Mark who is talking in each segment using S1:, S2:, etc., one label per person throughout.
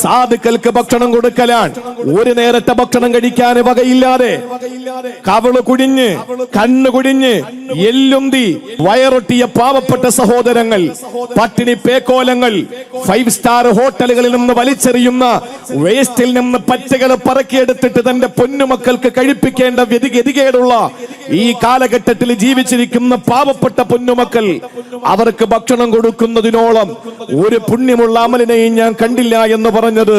S1: സാധുക്കൾക്ക് ഭക്ഷണം കൊടുക്കലാണ്. ഒരു നേരത്തെ ഭക്ഷണം കഴിക്കാൻ വകയില്ലാതെ കവിള് കുടിഞ്ഞ് കണ്ണ് കുടിഞ്ഞ് എല്ലുന്തി വയറൊട്ടിയ പാവപ്പെട്ട സഹോദരങ്ങൾ, പട്ടിണി പേക്കോലങ്ങൾ, 5 സ്റ്റാർ ഹോട്ടലുകളിൽ നിന്ന് വലിച്ചെറിയുന്ന വേസ്റ്റിൽ നിന്ന് പച്ചകൾ പറക്കിയെടുത്തിട്ട് തന്റെ പൊന്നുമക്കൾക്ക് കഴിപ്പിക്കേണ്ട ഗതികേടുള്ള ഈ കാലഘട്ടത്തിൽ ജീവിച്ചിരിക്കുന്ന പാവപ്പെട്ട പൊന്നുമക്കൾ, അവർക്ക് ഭക്ഷണം കൊടുക്കുന്നതിനോളം ഒരു പുണ്യമുള്ള അമലിനെയും ഞാൻ കണ്ടില്ല എന്ന് പറഞ്ഞത്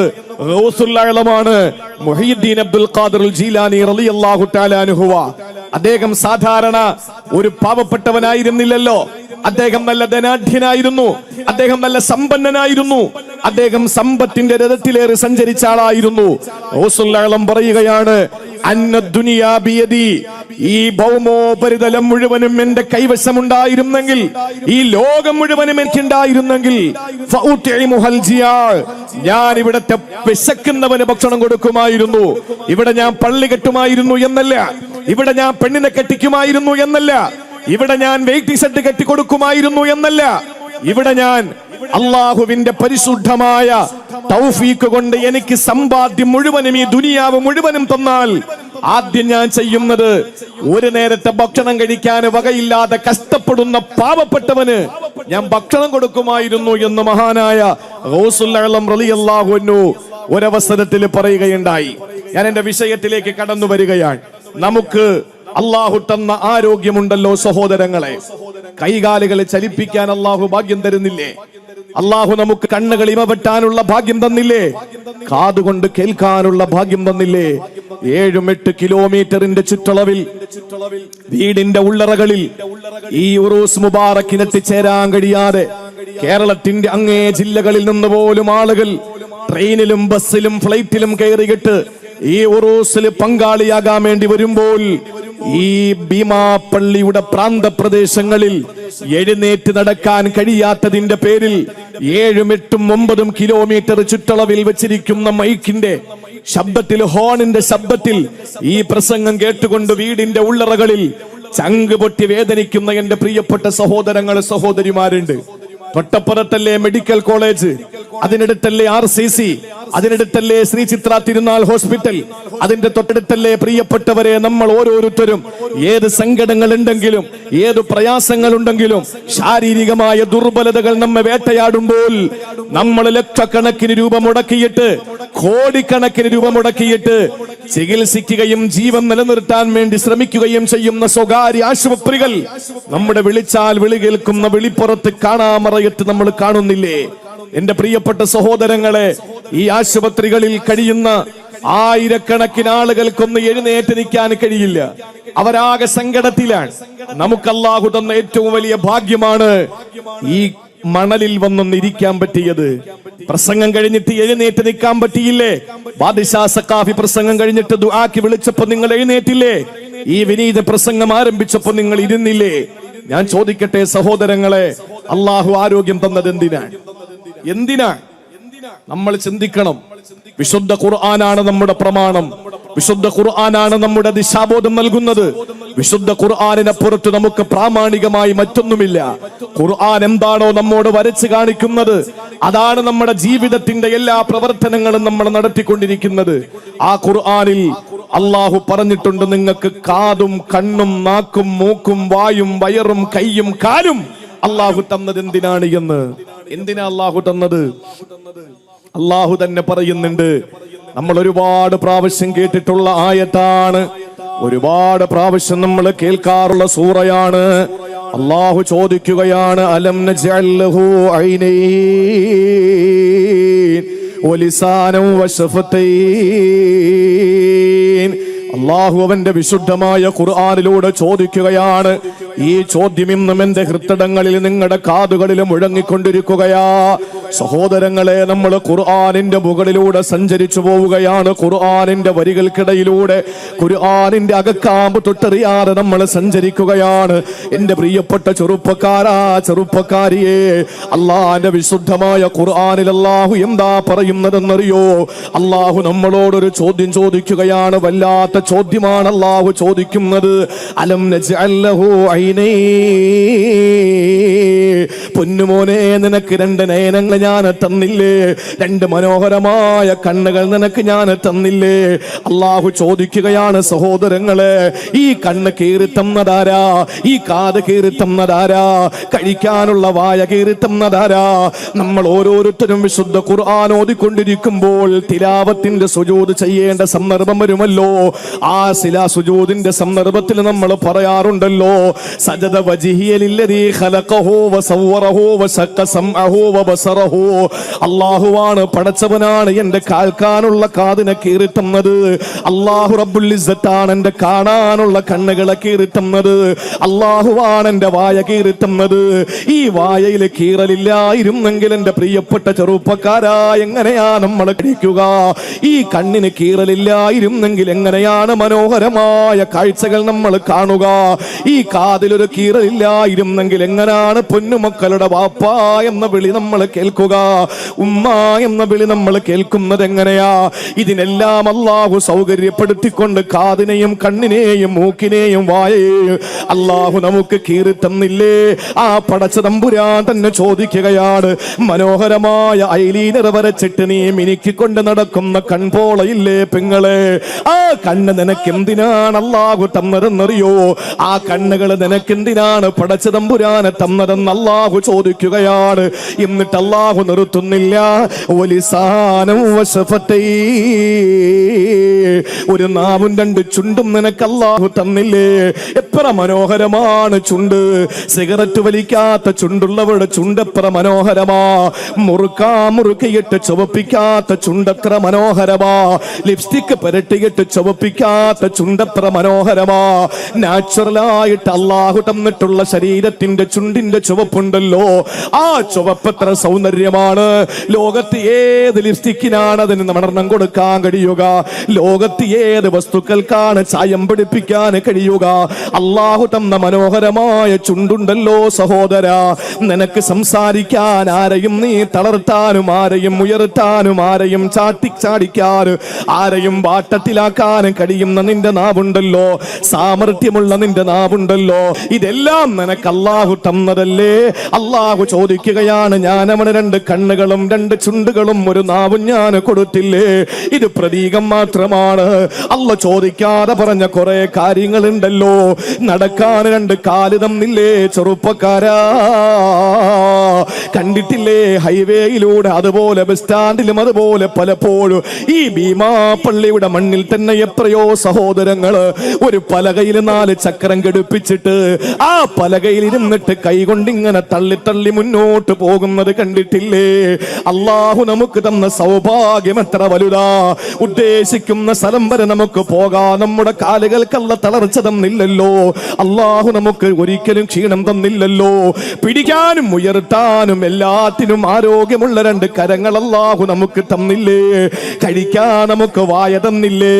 S1: ഗൗസുൽ ആലമാണ് മുഹയ്യിദ്ദീൻ അബ്ദുൽ ഖാദിർ ജീലാനി റളിയല്ലാഹു തആല അൻഹു. അദ്ദേഹം സാധാരണ ഒരു പാവപ്പെട്ടവനായിരുന്നില്ലല്ലോ. അദ്ദേഹം നല്ല ധനാഢ്യനായിരുന്നു, അദ്ദേഹം നല്ല സമ്പന്നനായിരുന്നു, അദ്ദേഹം സമ്പത്തിന്റെ രഥത്തിലേറി സഞ്ചരിച്ച ആളായിരുന്നു. ഗൗസുൽ ആലം പറയുകയാണ്, അന്നദ്ദുനിയാ ബിയദി, ഈ ഭൗമോപരിതലം മുഴുവനും എന്റെ കൈവശമുണ്ടായിരുന്നെങ്കിൽ, ഈ ലോകം മുഴുവനും എനിക്കുണ്ടായിരുന്നെങ്കിൽ, ഞാൻ ഇവിടത്തെ വിശക്കുന്നവന് ഭക്ഷണം കൊടുക്കുമായിരുന്നു. ഇവിടെ ഞാൻ പള്ളി കെട്ടുമായിരുന്നു എന്നല്ല, ഇവിടെ ഞാൻ പെണ്ണിനെ കെട്ടിക്കുമായിരുന്നു എന്നല്ല, ഇവിടെ ഞാൻ വെയിറ്റിംഗ് സെറ്റ് കെട്ടിക്കൊടുക്കുമായിരുന്നു എന്നല്ല, ഇവിടെ ഞാൻ അള്ളാഹുവിന്റെ പരിശുദ്ധമായ തൗഫീഖ് കൊണ്ട് എനിക്ക് സമ്പാദ്യം മുഴുവനും, ഈ ദുനിയാവ് മുഴുവനും തന്നാൽ ആദ്യം ഞാൻ ചെയ്യുന്നത് ഒരു നേരത്തെ ഭക്ഷണം കഴിക്കാൻ വകയില്ലാതെ കഷ്ടപ്പെടുന്ന പാവപ്പെട്ടവന് ഞാൻ ഭക്ഷണം കൊടുക്കുമായിരുന്നു എന്ന് മഹാനായ ഗൗസുൽ ആലം റളിയല്ലാഹു അൻഹു ഒരവസരത്തിൽ പറയുകയുണ്ടായി. ഞാൻ എന്റെ വിഷയത്തിലേക്ക് കടന്നു വരികയാണ്. നമുക്ക് അള്ളാഹു തന്ന ആരോഗ്യമുണ്ടല്ലോ സഹോദരങ്ങളെ, കൈകാലുകളെ ചലിപ്പിക്കാൻ അള്ളാഹു ഭാഗ്യം തരുന്നില്ലേ? അള്ളാഹു നമുക്ക് കണ്ണുകൾ ഇമപെട്ടാനുള്ള ഭാഗ്യം തന്നില്ലേ? കാതുകൊണ്ട് കേൾക്കാനുള്ള ഭാഗ്യം തന്നില്ലേ? 7-8 കിലോമീറ്ററിന്റെ ചുറ്റളവിൽ വീടിന്റെ ഉള്ളറകളിൽ ഈ ഉറൂസ് മുബാറക്കിനെത്തിച്ചേരാൻ കഴിയാതെ കേരളത്തിന്റെ അങ്ങേ ജില്ലകളിൽ നിന്ന് പോലും ആളുകൾ ട്രെയിനിലും ബസ്സിലും ഫ്ലൈറ്റിലും കയറിയിട്ട് ഈ ഉറൂസിൽ പങ്കാളിയാകാൻ വേണ്ടി വരുമ്പോൾ ഈ ഭീമാപ്പള്ളിയുടെ പ്രാന്തപ്രദേശങ്ങളിൽ എഴുന്നേറ്റ് നടക്കാൻ കഴിയാത്തതിന്റെ പേരിൽ 7-8-9 കിലോമീറ്റർ ചുറ്റളവിൽ വെച്ചിരിക്കുന്ന മൈക്കിന്റെ ശബ്ദത്തിൽ, ഹോണിന്റെ ശബ്ദത്തിൽ ഈ പ്രസംഗം കേട്ടുകൊണ്ട് വീടിന്റെ ഉള്ളറകളിൽ ചങ്ക് പൊട്ടി വേദനിക്കുന്ന എന്റെ പ്രിയപ്പെട്ട സഹോദരങ്ങൾ, സഹോദരിമാരുണ്ട്. തൊട്ടപ്പുറത്തല്ലേ മെഡിക്കൽ കോളേജ്, അതിനടുത്തല്ലേ RCC, അതിനടുത്തല്ലേ ശ്രീ ചിത്ര തിരുനാൾ ഹോസ്പിറ്റൽ, അതിന്റെ തൊട്ടടുത്തല്ലേ പ്രിയപ്പെട്ടവരെ നമ്മൾ ഓരോരുത്തരും ഏത് സങ്കടങ്ങൾ ഉണ്ടെങ്കിലും, ഏത് പ്രയാസങ്ങൾ ഉണ്ടെങ്കിലും, ശാരീരികമായ ദുർബലതകൾ നമ്മെ വേട്ടയാടുമ്പോൾ നമ്മൾ ലക്ഷക്കണക്കിന് രൂപ മുടക്കിയിട്ട്, കോടിക്കണക്കിന് രൂപ മുടക്കിയിട്ട് ചികിത്സിക്കുകയും ജീവൻ നിലനിർത്താൻ വേണ്ടി ശ്രമിക്കുകയും ചെയ്യുന്ന സ്വകാര്യ ആശുപത്രികൾ നമ്മുടെ വിളിച്ചാൽ വിളി കേൾക്കുന്ന വിളിപ്പുറത്ത് കാണാമറയത്ത് നമ്മൾ കാണുന്നില്ലേ? എന്റെ പ്രിയപ്പെട്ട സഹോദരങ്ങളെ, ഈ ആശുപത്രികളിൽ കഴിയുന്ന ആയിരക്കണക്കിന് ആളുകൾക്കൊന്ന് എഴുന്നേറ്റ് നിൽക്കാൻ കഴിയില്ല. അവരാകെ സങ്കടത്തിലാണ്. നമുക്ക് അല്ലാഹു തന്ന ഏറ്റവും വലിയ ഭാഗ്യമാണ് ഈ മണലിൽ വന്നൊന്നിരിക്കാൻ പറ്റിയത്. പ്രസംഗം കഴിഞ്ഞിട്ട് എഴുന്നേറ്റ് നിൽക്കാൻ പറ്റിയില്ലേ? ബാദിഷാ സഖാഫി പ്രസംഗം കഴിഞ്ഞിട്ട് ദുആക്ക് വിളിച്ചപ്പോ നിങ്ങൾ എഴുന്നേറ്റില്ലേ? ഈ വിനീത പ്രസംഗം ആരംഭിച്ചപ്പോ നിങ്ങൾ ഇരുന്നില്ലേ? ഞാൻ ചോദിക്കട്ടെ സഹോദരങ്ങളെ, അള്ളാഹു ആരോഗ്യം തന്നത് എന്തിനാ? നമ്മൾ ചിന്തിക്കണം. വിശുദ്ധ ഖുർആനാണ് നമ്മുടെ പ്രമാണം, വിശുദ്ധ ഖുർആനാണ് നമ്മുടെ ദിശാബോധം നൽകുന്നത്. വിശുദ്ധ ഖുർആനിനപ്പുറത്ത് നമുക്ക് പ്രാമാണികമായി മറ്റൊന്നുമില്ല. ഖുർആൻ എന്താണോ നമ്മോട് വരച്ച് കാണിക്കുന്നത്, അതാണ് നമ്മുടെ ജീവിതത്തിന്റെ എല്ലാ പ്രവർത്തനങ്ങളും നമ്മൾ നടത്തിക്കൊണ്ടിരിക്കുന്നത്. ആ ഖുർആനിൽ അള്ളാഹു പറഞ്ഞിട്ടുണ്ട്, നിങ്ങൾക്ക് കാതും കണ്ണും നാക്കും മൂക്കും വായും വയറും കൈയും കാലും അള്ളാഹു തന്നത് എന്തിനാണ് എന്ന്. എന്തിനാ അള്ളാഹു തന്നത്? അള്ളാഹു തന്നെ പറയുന്നുണ്ട്. നമ്മൾ ഒരുപാട് പ്രാവശ്യം കേട്ടിട്ടുള്ള ആയത്താണ്, ഒരുപാട് പ്രാവശ്യം നമ്മൾ കേൾക്കാറുള്ള സൂറയാണ്. അള്ളാഹു ചോദിക്കുകയാണ്, അലം നജ്അൽ ലഹു ഐനൈൻ വലിസാനൻ വശഫതൈൻ. അള്ളാഹു അവന്റെ വിശുദ്ധമായ ഖുർആനിലൂടെ ചോദിക്കുകയാണ്. ഈ ചോദ്യം ഇന്നും എന്റെ ഹൃദയങ്ങളിൽ നിങ്ങളുടെ കാതുകളിൽ മുഴങ്ങിക്കൊണ്ടിരിക്കുകയാ. സഹോദരങ്ങളെ, നമ്മൾ ഖുർആനിന്റെ മുകളിലൂടെ സഞ്ചരിച്ചു പോവുകയാണ്. ഖുർആനിന്റെ വരികൾക്കിടയിലൂടെ, ഖുർആനിന്റെ അകക്കാമ്പ് തൊട്ടറിയാതെ നമ്മൾ സഞ്ചരിക്കുകയാണ്. എന്റെ പ്രിയപ്പെട്ട ചെറുപ്പക്കാരാ, ചെറുപ്പക്കാരിയെ, അള്ളാഹിന്റെ വിശുദ്ധമായ ഖുർആനിൽ അള്ളാഹു എന്താ പറയുന്നതെന്നറിയോ? അള്ളാഹു നമ്മളോടൊരു ചോദ്യം ചോദിക്കുകയാണ്. വല്ലാത്ത ചോദ്യമാണ് അള്ളാഹു ചോദിക്കുന്നത്. അലം നജ്അൽ ലഹു ഐനൈൻ. പൊന്നുമോനെ, നിനക്ക് 2 നയനങ്ങൾ ഞാൻ തന്നില്ലേ? 2 മനോഹരമായ കണ്ണുകൾ നിനക്ക് ഞാൻ തന്നില്ലേ? അള്ളാഹു ചോദിക്കുകയാണ്, സഹോദരങ്ങളെ, ഈ കണ്ണ് കീറി തന്നതാരാ? ഈ കാത് കീറി തന്നതാരാ? കഴിക്കാനുള്ള വായ കീറി തന്നതാരാ? നമ്മൾ ഓരോരുത്തരും വിശുദ്ധ ഖുർആൻ ഓതിക്കൊണ്ടിരിക്കുമ്പോൾ തിലാവത്തിന്റെ സുജൂദ് ചെയ്യേണ്ട സന്ദർഭം വരുമല്ലോ. ആ സുജൂദിന്റെ സന്ദർഭത്തിൽ നമ്മൾ പറയാറുണ്ടല്ലോ, സജദ വജ്ഹിയ ലില്ലദീ ഖലഖഹു വസവ്വറഹു വശഖ സമഅഹു വബസറഹു. അല്ലാഹുവാണ്, പടച്ചവനാണ് എന്റെ കേൾക്കാനുള്ള കാതിനെ കീറി തന്നത്. അല്ലാഹു റബ്ബുൽ ഇസ്സത്താണ് എന്റെ കാണാനുള്ള കണ്ണുകളെ കീറി തന്നത്. അല്ലാഹുവാണ് എന്റെ വായ കീറി തന്നത്. ഈ വായയിൽ കീറലില്ലായിരുന്നെങ്കിൽ എന്റെ പ്രിയപ്പെട്ട ചെറുപ്പക്കാരാ, എങ്ങനെയാ നമ്മൾ കഴിക്കുക? ഈ കണ്ണിന് കീറലില്ലായിരുന്നെങ്കിൽ എങ്ങനെയാണ് മനോഹരമായ കാഴ്ചകൾ നമ്മൾ കാണുക? ഈ കാതിലൊരു കീറലില്ലായിരുന്നെങ്കിൽ എങ്ങനെയാണ് പൊന്നുമക്കളുടെ വാപ്പ എന്ന വിളി നമ്മൾ കേൾക്കുക? ഉമ്മ എന്ന വിളി നമ്മൾ കേൾക്കുന്നത് എങ്ങനെയാ? ഇതിനെല്ലാം അല്ലാഹു സൗകര്യപ്പെടുത്തിക്കൊണ്ട് കാതിനെയും കണ്ണിനെയും മൂക്കിനെയും വായയെയും അല്ലാഹു നമുക്ക് കീറി തന്നില്ലേ? ആ പടച്ച തമ്പുരാൻ തന്നെ ചോദിക്കുകയാണ്, മനോഹരമായ ഐലീനർ വരച്ചിട്ട് നീ മിനുക്കിക്കൊണ്ട് നടക്കുന്ന കൺപോളയില്ലേ പെങ്ങളെ? ആ കണ്ണ് നിനക്ക് എന്തിനാണ് അല്ലാഹു തന്നതെന്നറിയോ? ആ കണ്ണുകൾ നിനക്ക് എന്തിനാണ് പടച്ച തമ്പുരാനെ തന്നതെന്ന് അല്ലാഹു ചോദിക്കുകയാണ്. എന്നിട്ട് അല്ലാഹു നിർത്തുന്നില്ല, വലിസാനം വശഫത്തൈ, ഒരു നാവും 2 ചുണ്ടും നിനക്ക് അല്ലാഹു തന്നില്ലേ? എത്ര മനോഹരമാണ് ചുണ്ട്! സിഗരറ്റ് വലിക്കാത്ത ചുണ്ടുള്ളവരുടെ ചുണ്ടെത്ര മനോഹരമാ! മുറുക്കിയിട്ട് ചുവപ്പിക്കാത്ത ചുണ്ടെത്ര മനോഹരമാ! ലിപ്സ്റ്റിക് പുരട്ടിയിട്ട് ചുവപ്പിക്കാത്ത ചുണ്ടെത്ര മനോഹരമാ! നാച്ചുറലായിട്ട് അല്ലാഹു തന്നിട്ടുള്ള ശരീരത്തിന്റെ ചുണ്ടിന്റെ ചുവപ്പുണ്ടല്ലോ, ആ ചുവപ്പെത്ര സൗന്ദര്യമാണ്! ലോകത്ത് ഏത് ലിപ്സ്റ്റിക്കിനാണ് അതിന് മണം കൊടുക്കാൻ കഴിയുക? ലോകത്ത് ഏത് വസ്തുക്കൾക്കാണ് ചായം പിടിപ്പിക്കാൻ കഴിയുക? അല്ലാഹു തന്ന മനോഹരമായ ചുണ്ടുണ്ടല്ലോ സഹോദര. നിനക്ക് സംസാരിക്കാൻ ആരെയും നീ തളർത്താനും ആരെയും ഉയർത്താനും ആരെയും ചാടിക്കാനും ആരെയും വാട്ടത്തിലാക്കാനും കഴിയുന്ന നിന്റെ നാവുണ്ടല്ലോ, സാമർത്ഥ്യമുള്ള നിന്റെ നാവുണ്ടല്ലോ. ഇതെല്ലാം നിനക്ക് അല്ലാഹു തന്നതല്ലേ? അല്ലാഹു ചോദിക്കുകയാണ്, ഞാൻ അവന് 2 കണ്ണുകളും 2 ചുണ്ടുകളും 1 നാവും ഞാൻ കൊടുത്തില്ലേ? ഇത് പ്രതീകം മാത്രമാണ്. അല്ല ചോദിക്കാതെ പറഞ്ഞ കുറെ കാര്യങ്ങളുണ്ടല്ലോ. നടക്കാൻ 2 കാല് തന്നില്ലേ ചെറുപ്പക്കാരാ? കണ്ടിട്ടില്ലേ ഹൈവേയിലൂടെ, അതുപോലെ ബസ് സ്റ്റാൻഡിലും, അതുപോലെ പലപ്പോഴും ഈ ഭീമാപ്പള്ളിയുടെ മണ്ണിൽ തന്നെ എത്രയോ സഹോദരങ്ങള് ഒരു പലകയിൽ 4 ചക്രം ഘടിപ്പിച്ചിട്ട് ആ പലകയിൽ ഇരുന്നിട്ട് കൈകൊണ്ടിങ്ങനെ തള്ളി തള്ളി മുന്നോട്ട് പോകുന്നത് കണ്ടിട്ടില്ലേ? അല്ലാഹു നമുക്ക് തന്ന സൗഭാഗ്യം എത്ര വലുതാ! ഉദ്ദേശിക്കുന്ന സ്ഥലം വരെ നമുക്ക് പോകാൻ നമ്മുടെ കാലുകൾക്കല്ല തളർച്ച തന്നില്ലല്ലോ. അല്ലാഹു നമുക്ക് ഒരിക്കലും ക്ഷീണം തന്നില്ലല്ലോ. പിടിക്കാനും ഉയർത്താനും എല്ലാത്തിനും ആരോഗ്യമുള്ള 2 കരങ്ങൾ അല്ലാഹു നമുക്ക് തന്നില്ലേ? കഴിക്കാൻ നമുക്ക് വായ തന്നില്ലേ?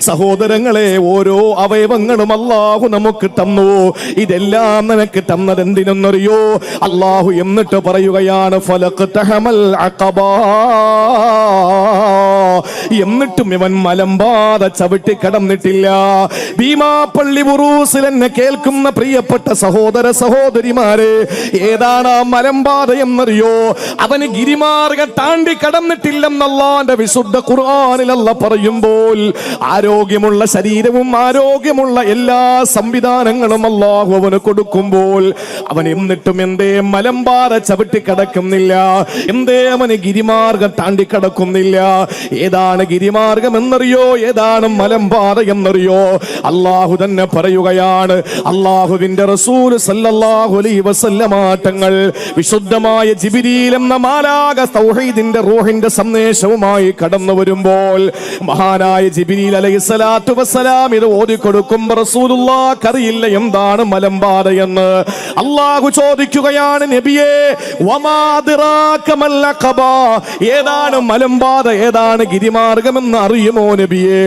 S1: സഹോദരങ്ങളെ, ഓരോ അവയവങ്ങളും അല്ലാഹു നമുക്ക് തന്നു. ഇതെല്ലാം നിനക്ക് തന്നത് എന്തിനെന്നറിയോ? അല്ലാഹു എന്നിട്ട് പറയുകയാണ്, ഫലഖ്തഹമൽ അഖബ, എന്നിട്ടും ഇവൻ മലമ്പാത ചവിട്ടി കടന്നിട്ടില്ല. ഭീമാപ്പള്ളി ഉറൂസിൽ എന്നെ കേൾക്കുന്ന പ്രിയപ്പെട്ട സഹോദര സഹോദരിമാരെ, ഏതാണ് ആ മലമ്പാത എന്നറിയോ? അവന് ഗിരിമാർഗം താണ്ടി കടന്നിട്ടില്ലെന്നല്ലാന്റെ വിശുദ്ധ ഖുർആനിൽ അല്ലാഹു പറയുമ്പോൾ, ആരോഗ്യമുള്ള ശരീരവും ആരോഗ്യമുള്ള എല്ലാ സംവിധാനങ്ങളും അല്ലാഹു അവന് കൊടുക്കുമ്പോൾ അവൻ എന്നിട്ടും എന്തേ മലമ്പാത ചവിട്ടി കടക്കുന്നില്ല? എന്തേ അവന് ഗിരിമാർഗം താണ്ടി കടക്കുന്നില്ല? ഏതാണ് ഗിരിമാർഗം എന്നറിയോ? ഏതാണ് മലമ്പാത എന്നറിയോ? അല്ലാഹു തന്നെ പറയുകയാണ്. അല്ലാഹുവിന്റെ റസൂൽ സല്ലല്ലാഹു അലൈഹി വസല്ലമ തങ്ങൾ വിശുദ്ധമായ ജിബ്രീൽ എന്ന മാലാഖ തൗഹീദിന്റെ റൂഹിന്റെ സന്ദേശവുമായി കടന്നു വരുമ്പോൾ മഹാനായ ജിബ്രീൽ അലൈഹിസ്സലാത്തു വസ്സലാം ഇത് ഓതി കൊടുക്കുമ്പോൾ റസൂലുള്ളാഹിക്ക് അറിയില്ല എന്താണ് മലമ്പാത എന്ന്. അല്ലാഹു ചോദിക്കുകയാണ്, നബിയേ, വമാ അദ്റാക മൽ അഖബ, ഏതാണ് മലമ്പാത? ഏതാണ് ഗിരിമാർഗം? ഗിരിമാർഗമെന്ന് അറിയുമോ നബിയെ?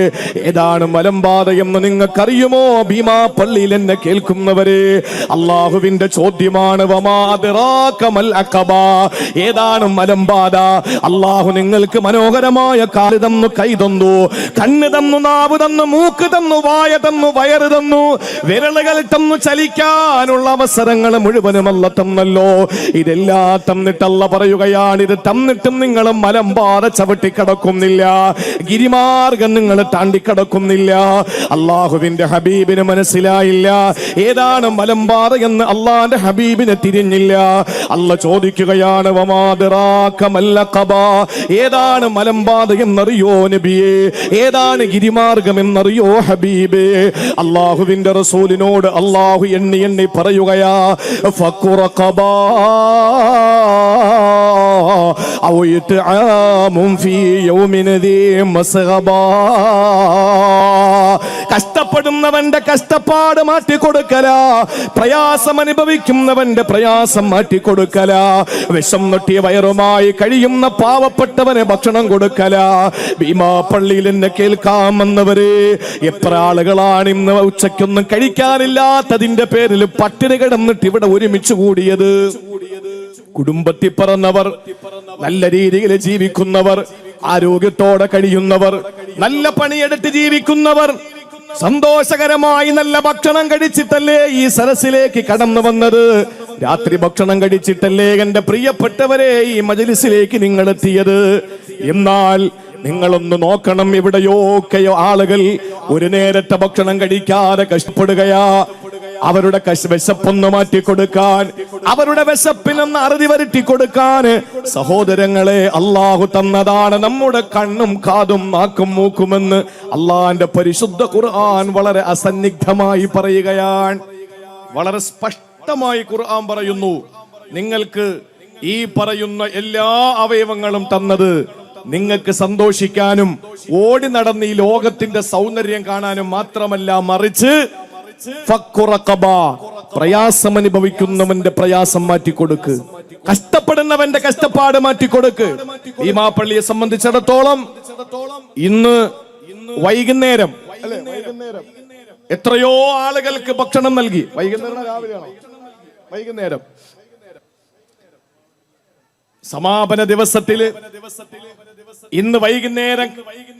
S1: ഏതാണ് മലമ്പാത എന്ന് നിങ്ങൾക്കറിയുമോ? ഭീമാ പള്ളിയിൽ എന്നെ കേൾക്കുന്നവരെ, അള്ളാഹുവിന്റെ ചോദ്യമാണ്. വമാ അദ്റാക മൽ അഖബ, ഏതാണ് മലമ്പാത? അള്ളാഹു നിങ്ങൾക്ക് മനോഹരമായ കാല് തന്നു, കൈ തന്നു, കണ്ണ് തന്നു, നാവ് തന്നു, മൂക്ക് തന്നു, വായ തന്നു, വയറ് തന്നു, വിരലുകൾ തന്നു, ചലിക്കാനുള്ള അവസരങ്ങൾ മുഴുവനും അല്ല തന്നല്ലോ. ഇതെല്ലാം തന്നിട്ടല്ല പറയുകയാണ്, ഇത് തന്നിട്ടും നിങ്ങൾ മലമ്പാത ചവിട്ടിക്കടക്കുന്നില്ല, ഗിരിമാർഗം നിങ്ങൾ താണ്ടിക്കടക്കുന്നില്ല. അള്ളാഹുവിന്റെ ഹബീബിന് മനസ്സിലായില്ല ഏതാണ് മലമ്പാത എന്ന്. അള്ളാന്റെ ഹബീബിനെ തിരിഞ്ഞില്ല. അല്ല ചോദിക്കുകയാണ്, വമാ അദ്റാക മൽ അഖബ, ഏതാണ് മലമ്പാത എന്നറിയോ നബിയെ? ഏതാണ് ഗിരിമാർഗം എന്നറിയോ ഹബീബേ? അള്ളാഹുവിന്റെ റസൂലിനോട് അള്ളാഹു എണ്ണി എണ്ണി പറയുകയാ, ഫഖു റഖബ ഔ ഇത്ആമുൻ ഫീ യൗമിൻ ദീ മസ്ഗബ. കഷ്ടപ്പെടുന്നവന്റെ കഷ്ടപ്പാട് മാറ്റിക്കൊടുക്കല, പ്രയാസം അനുഭവിക്കുന്നവന്റെ പ്രയാസം മാറ്റിക്കൊടുക്കല, വിഷം നൊട്ടിയ വയറുമായി കഴിയുന്ന പാവപ്പെട്ടവന് ഭക്ഷണം കൊടുക്കല. ഭീമാ പള്ളിയിൽ എന്നെ കേൾക്കാമെന്നവരെ, എത്ര ആളുകളാണ് ഇന്ന് ഉച്ചയ്ക്കൊന്നും കഴിക്കാനില്ലാത്തതിന്റെ പേരിൽ പട്ടിണി കിടന്നിട്ട് ഇവിടെ ഒരുമിച്ച് കൂടിയത്? കുടുംബത്തിൽ പിറന്നവർ, നല്ല രീതിയിൽ ജീവിക്കുന്നവർ, ആരോഗ്യത്തോടെ കഴിയുന്നവർ, നല്ല പണിയെടുത്ത് ജീവിക്കുന്നവർ, സന്തോഷകരമായി നല്ല ഭക്ഷണം കഴിച്ചിട്ടല്ലേ ഈ സരസിലേക്ക് കടന്നു വന്നത്? രാത്രി ഭക്ഷണം കഴിച്ചിട്ടല്ലേ എന്റെ പ്രിയപ്പെട്ടവരെ ഈ മജ്‌ലിസിലേക്ക് നിങ്ങൾ എത്തിയത്? എന്നാൽ നിങ്ങളൊന്ന് നോക്കണം, എവിടെയൊക്കെയോ ആളുകൾ ഒരു നേരത്തെ ഭക്ഷണം കഴിക്കാതെ കഷ്ടപ്പെടുകയാ. അവരുടെ വിശപ്പൊന്ന് മാറ്റിക്കൊടുക്കാൻ, അവരുടെ വിശപ്പിനൊന്ന് അറുതി വരുത്തി കൊടുക്കാൻ സഹോദരങ്ങളെ അള്ളാഹു തന്നതാണ് നമ്മുടെ കണ്ണും കാതും നാക്കും മൂക്കുമെന്ന് അള്ളാന്റെ പരിശുദ്ധ ഖുർആൻ വളരെ അസന്നിഗ്ധമായി പറയുകയാണ്. വളരെ സ്പഷ്ടമായി ഖുർആൻ പറയുന്നു, നിങ്ങൾക്ക് ഈ പറയുന്ന എല്ലാ അവയവങ്ങളും തന്നത് നിങ്ങൾക്ക് സന്തോഷിക്കാനും ഓടി നടന്ന് ഈ ലോകത്തിന്റെ സൗന്ദര്യം കാണാനും മാത്രമല്ല, മറിച്ച് പ്രയാസം അനുഭവിക്കുന്നവന്റെ പ്രയാസം മാറ്റിക്കൊടുക്ക്, കഷ്ടപ്പെടുന്നവന്റെ കഷ്ടപ്പാട് മാറ്റിക്കൊടുക്ക്. ഭീമാ പള്ളിയെ സംബന്ധിച്ചിടത്തോളം ഇന്ന് വൈകുന്നേരം എത്രയോ ആളുകൾക്ക് ഭക്ഷണം നൽകി. വൈകുന്നേരം രാവിലെയാണോ? വൈകുന്നേരം സമാപന ദിവസത്തില് ഇന്ന് വൈകുന്നേരം,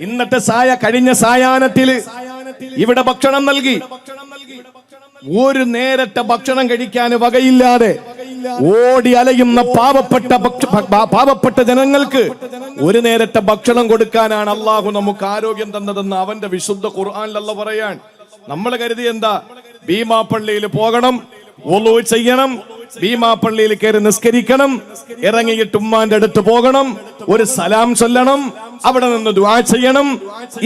S1: ഇന്നത്തെ കഴിഞ്ഞ സായാഹ്നത്തില് ഇവിടെ ഭക്ഷണം നൽകി. ഒരു നേരത്തെ ഭക്ഷണം കഴിക്കാൻ വകയില്ലാതെ ഓടി അലയുന്ന പാവപ്പെട്ട ജനങ്ങൾക്ക് ഒരു നേരത്തെ ഭക്ഷണം കൊടുക്കാനാണ് അള്ളാഹു നമുക്ക് ആരോഗ്യം തന്നതെന്ന് അവന്റെ വിശുദ്ധ ഖുർആനിൽ പറയാൻ. നമ്മൾ കരുതി എന്താ? ഭീമാ പള്ളിയിൽ പോകണം, വുളൂ ചെയ്യണം, ഭീമാ പള്ളിയിൽ കയറി നിസ്കരിക്കണം, ഇറങ്ങിയിട്ട് ഉമ്മാന്റെ അടുത്ത് പോകണം, ഒരു സലാം ചൊല്ലണം, അവിടെ നിന്ന് ദുആ ചെയ്യണം.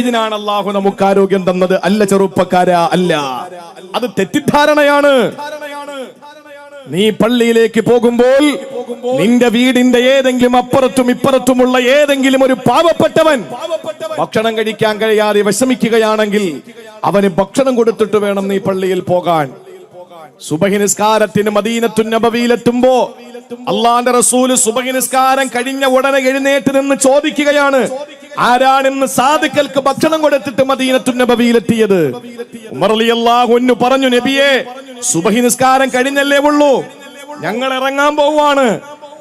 S1: ഇതിനാണ് അള്ളാഹു നമുക്ക് ആരോഗ്യം തന്നത്. അല്ല ചെറുപ്പക്കാരാ, അല്ല, അത് തെറ്റിദ്ധാരണയാണ്. നീ പള്ളിയിലേക്ക് പോകുമ്പോൾ നിന്റെ വീടിന്റെ ഏതെങ്കിലും അപ്പുറത്തും ഇപ്പുറത്തുമുള്ള ഏതെങ്കിലും ഒരു പാവപ്പെട്ടവൻ ഭക്ഷണം കഴിക്കാൻ കഴിയാതെ വിഷമിക്കുകയാണെങ്കിൽ അവന് ഭക്ഷണം കൊടുത്തിട്ട് വേണം നീ പള്ളിയിൽ പോകാൻ. സുബഹി നിസ്കാരത്തിന് മദീനത്തുൻ നബവിയിലെത്തുമ്പോ അള്ളാന്റെ റസൂല് സുബഹി നിസ്കാരം കഴിഞ്ഞ ഉടനെ എഴുന്നേറ്റ് നിന്ന് ചോദിക്കുകയാണ്, ആരാണെന്ന് സാദിക്കൽക്ക് ഭക്ഷണം കൊടുത്തിട്ട് മദീനത്തുൻ നബവിയിലെത്തിയത്? ഉമർ റളിയല്ലാഹു അൻഹു പറഞ്ഞു, നബിയെ, സുബഹി നിസ്കാരം കഴിഞ്ഞല്ലേ ഉള്ളൂ, ഞങ്ങൾ ഇറങ്ങാൻ പോവാണ്.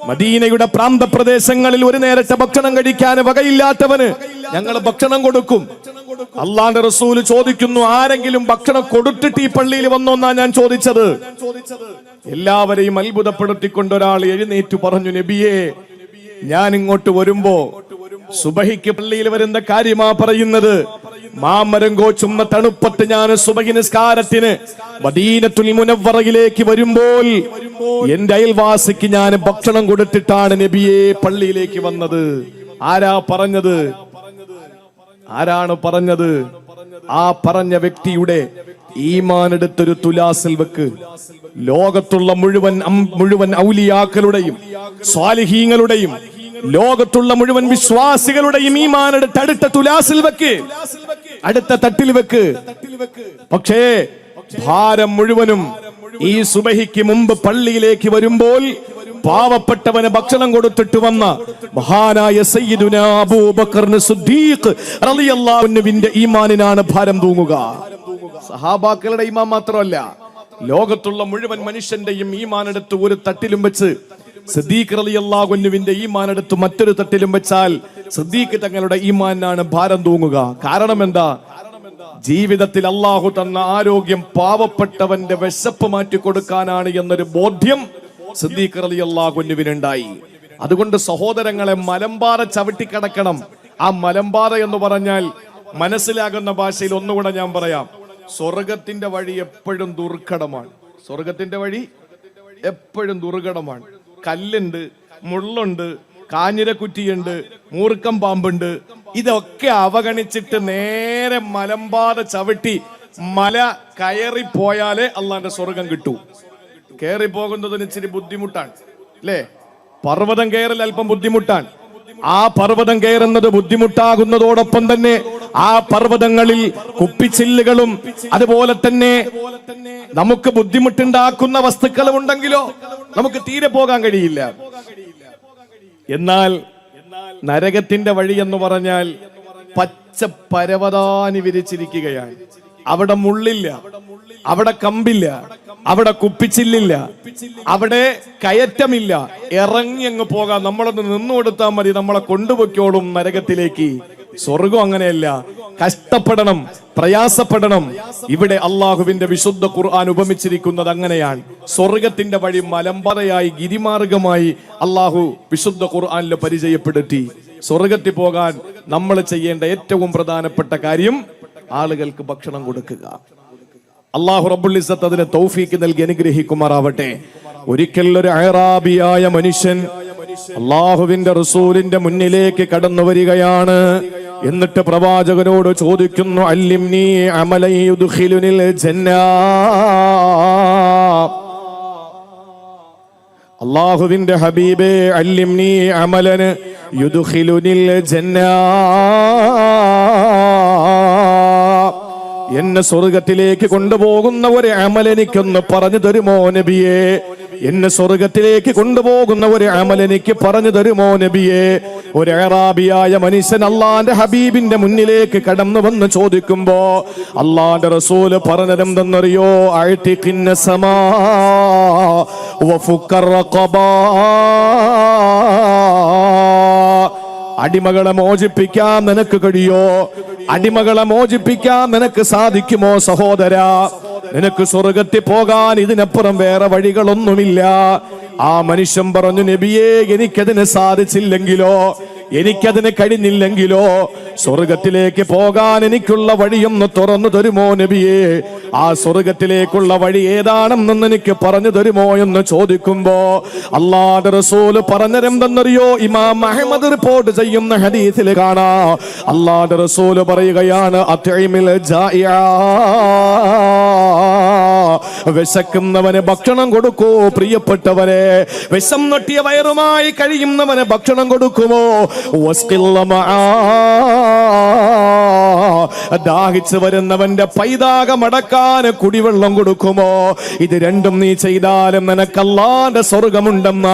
S1: മദീനയുടെ പ്രാന്തപ്രദേശങ്ങളിൽ ഒരു നേരത്തെ ഭക്ഷണം കഴിക്കാൻ വകയില്ലാത്തവന് ഞങ്ങൾ ഭക്ഷണം കൊടുക്കും. അള്ളാന്റെ റസൂല് ചോദിക്കുന്നു, ആരെങ്കിലും ഭക്ഷണം കൊടുത്തിട്ട് ഈ പള്ളിയിൽ വന്നോന്നാ ഞാൻ ചോദിച്ചത്. എല്ലാവരെയും അത്ഭുതപ്പെടുത്തിക്കൊണ്ട് ഒരാൾ എഴുന്നേറ്റു പറഞ്ഞു, നബിയെ, ഞാൻ ഇങ്ങോട്ട് വരുമ്പോ സുബഹിക്ക് പള്ളിയിൽ വരുന്ന കാര്യമാ പറയുന്നത്. മാമരം കോച്ചുന്ന തണുപ്പത്ത് ഞാൻ സുബഹി നിസ്കാരത്തിന് മദീനത്തുൽ മുനവ്വറയിലേക്ക് വരുമ്പോൾ എന്റെ അയൽവാസിക്ക് ഞാൻ ഭക്ഷണം കൊടുത്തിട്ടാണ് നബിയെ പള്ളിയിലേക്ക് വന്നത്. ആരാ പറഞ്ഞത്? ആരാണ് പറഞ്ഞത്? ആ പറഞ്ഞ വ്യക്തിയുടെ ഈമാൻ എടുത്തൊരു തുലാസിൽ വെക്ക്. ലോകത്തുള്ള മുഴുവൻ ഔലിയാക്കളുടെയും സ്വാലിഹീങ്ങളുടെയും ലോകത്തുള്ള മുഴുവൻ വിശ്വാസികളുടെയും ഈമാൻ എടുത്ത് അടുത്ത തുലാസിൽ വെക്ക്, അടുത്ത തട്ടിൽ വെക്ക്. പക്ഷേ ഭാരം മുഴുവനും ഈ സുബഹിക്ക് മുമ്പ് പള്ളിയിലേക്ക് വരുമ്പോൾ പാവപ്പെട്ടവന് ഭക്ഷണം കൊടുത്തിട്ട് വന്ന മഹാനായ സയ്യിദുനാ അബൂബക്കർ സിദ്ദീഖ് റളിയല്ലാഹു അൻഹുവിന്റെ ഈമാനിനാണ് ഭാരം തൂങ്ങുക. സഹാബാക്കളുടെ ഈമാൻ മാത്രമല്ല, ലോകത്തുള്ള മുഴുവൻ മനുഷ്യന്റെയും ഈമാനെടുത്ത് ഒരു തട്ടിലും വെച്ച് സിദ്ദീഖ് റളിയല്ലാഹു അൻഹുവിന്റെ ഈമാനെടുത്ത് മറ്റൊരു തട്ടിലും വെച്ചാൽ സിദ്ദീഖ് തങ്ങളുടെ ഈമാനാണ് ഭാരം തൂങ്ങുക. കാരണം എന്താ? ജീവിതത്തിൽ അള്ളാഹു തന്ന ആരോഗ്യം പാവപ്പെട്ടവന്റെ വിശപ്പ് മാറ്റി കൊടുക്കാനാണ് എന്നൊരു ബോധ്യം സിദ്ദീഖ് റളിയല്ലാഹു അൻഹുവിനുണ്ടായി. അതുകൊണ്ട് സഹോദരങ്ങളെ, മലമ്പാറ ചവിട്ടിക്കടക്കണം. ആ മലമ്പാറ എന്ന് പറഞ്ഞാൽ മനസ്സിലാകുന്ന ഭാഷയിൽ ഒന്നുകൂടെ ഞാൻ പറയാം. സ്വർഗത്തിന്റെ വഴി എപ്പോഴും ദുർഘടമാണ്. സ്വർഗത്തിന്റെ വഴി എപ്പോഴും ദുർഘടമാണ്. കല്ലുണ്ട്, മുള്ളുണ്ട്, കാഞ്ഞിരക്കുറ്റിയുണ്ട്, മൂർക്കം പാമ്പുണ്ട്. ഇതൊക്കെ അവഗണിച്ചിട്ട് നേരെ മലമ്പാത ചവിട്ടി മല കയറി പോയാലേ അള്ളാന്റെ സ്വർഗം കിട്ടൂ. കയറി പോകുന്നതിന് ഇച്ചിരി ബുദ്ധിമുട്ടാണ് അല്ലേ? പർവ്വതം കയറൽ അല്പം ബുദ്ധിമുട്ടാണ്. ആ പർവ്വതം കയറുന്നത് ബുദ്ധിമുട്ടാകുന്നതോടൊപ്പം തന്നെ ആ പർവ്വതങ്ങളിൽ കുപ്പിച്ചില്ലുകളും അതുപോലെ തന്നെ നമുക്ക് ബുദ്ധിമുട്ടുണ്ടാക്കുന്ന വസ്തുക്കളും ഉണ്ടെങ്കിലോ നമുക്ക് തീരെ പോകാൻ കഴിയില്ല. എന്നാൽ നരകത്തിന്റെ വഴി എന്ന് പറഞ്ഞാൽ പച്ച പരവതാനി വിരിച്ചിരിക്കുകയാണ്. അവിടെ മുള്ളില്ല, അവിടെ കമ്പില്ല, അവിടെ കുപ്പിച്ചില്ലില്ല, അവിടെ കയറ്റമില്ല. ഇറങ്ങി അങ്ങ് പോകാം. നമ്മളൊന്ന് നിന്നു കൊടുത്താൽ മതി, നമ്മളെ കൊണ്ടുപോയിക്കോളും നരകത്തിലേക്ക്. സ്വർഗം അങ്ങനെയല്ല, കഷ്ടപ്പെടണം, പ്രയാസപ്പെടണം. ഇവിടെ അള്ളാഹുവിന്റെ വിശുദ്ധ ഖുർആൻ ഉപമിച്ചിരിക്കുന്നത് അങ്ങനെയാണ്. സ്വർഗത്തിന്റെ വഴി മലമ്പറയായി, ഗിരിമാർഗമായി അള്ളാഹു വിശുദ്ധ ഖുർആനിൽ പരിചയപ്പെടുത്തി. സ്വർഗത്തിൽ പോകാൻ നമ്മൾ ചെയ്യേണ്ട ഏറ്റവും പ്രധാനപ്പെട്ട കാര്യം ആളുകൾക്ക് ഭക്ഷണം കൊടുക്കുക. അള്ളാഹു റബ്ബുൽ ഇസ്സത്ത് അതിന് തൗഫീക്ക് നൽകി അനുഗ്രഹിക്കുമാറാവട്ടെ. ഒരിക്കൽ ഒരു അഅറാബിയായ മനുഷ്യൻ അള്ളാഹുവിന്റെ റസൂലിന്റെ മുന്നിലേക്ക് കടന്നു വരികയാണ്. എന്നിട്ട് പ്രവാചകനോട് ചോദിക്കുന്നു, അല്ലിംനി അമലൻ യുദ്ഖിലുനിൽ ജന്ന. അള്ളാഹുവിന്റെ ഹബീബേ, അല്ലിംനി അമലൻ യുദ്ഖിലുനിൽ ജന്ന. എന്നെ സ്വർഗത്തിലേക്ക് കൊണ്ടുപോകുന്ന ഒരു അമൽ എനിക്കൊന്ന് പറഞ്ഞു തരുമോ നബിയേ? എന്നെ സ്വർഗത്തിലേക്ക് കൊണ്ടുപോകുന്ന ഒരു അമൽ എനിക്ക് പറഞ്ഞു തരുമോ നബിയേ? ഒരു അറാബിയായ മനുഷ്യൻ അള്ളാന്റെ ഹബീബിന്റെ മുന്നിലേക്ക് കടന്നു വന്ന് ചോദിക്കുമ്പോ അള്ളാന്റെ റസൂല് പറഞ്ഞതെന്തെന്നറിയോ? അഅ്തിഖിന്ന സമാ വഫുക്കർ റഖബാ. അടിമകളെ മോചിപ്പിക്കാൻ നിനക്ക് കഴിയോ? അടിമകളെ മോചിപ്പിക്കാൻ നിനക്ക് സാധിക്കുമോ സഹോദരാ? നിനക്ക് സ്വർഗത്തിൽ പോകാൻ ഇതിനപ്പുറം വേറെ വഴികളൊന്നുമില്ല. ആ മനുഷ്യൻ പറഞ്ഞു, നബിയേ, എനിക്കതിന് സാധിച്ചില്ലെങ്കിലോ, എനിക്കതിന് കഴിഞ്ഞില്ലെങ്കിലോ സ്വർഗത്തിലേക്ക് പോകാൻ എനിക്കുള്ള വഴിയൊന്ന് തുറന്നു തരുമോ നബിയേ? ആ സ്വർഗത്തിലേക്കുള്ള വഴി ഏതാണെന്ന് എനിക്ക് പറഞ്ഞു തരുമോ എന്ന് ചോദിക്കുമ്പോ അല്ലാഹുവിന്റെ റസൂല് പറഞ്ഞതെന്തെന്നറിയോ? ഇമാം അഹ്മദ് റിപ്പോർട്ട് ചെയ്യുന്ന ഹദീസിൽ കാണാം, അല്ലാഹുവിന്റെ റസൂല് പറയുകയാണ്, അത്ഇമിൽ ജാഇഅ. വിശക്കുന്നവന് ഭക്ഷണം കൊടുക്കൂ പ്രിയപ്പെട്ടവരെ. വിശം നൊട്ടിയ വയറുമായി കഴിയുന്നവന് ഭക്ഷണം കൊടുക്കുമോ? ദാഹിച്ചു വരുന്നവന്റെ പൈതാകമടക്കാൻ കുടിവെള്ളം കൊടുക്കുമോ? ഇത് രണ്ടും നീ ചെയ്താലും നിനക്ക് അല്ലാഹുവിന്റെ സ്വർഗമുണ്ടെന്ന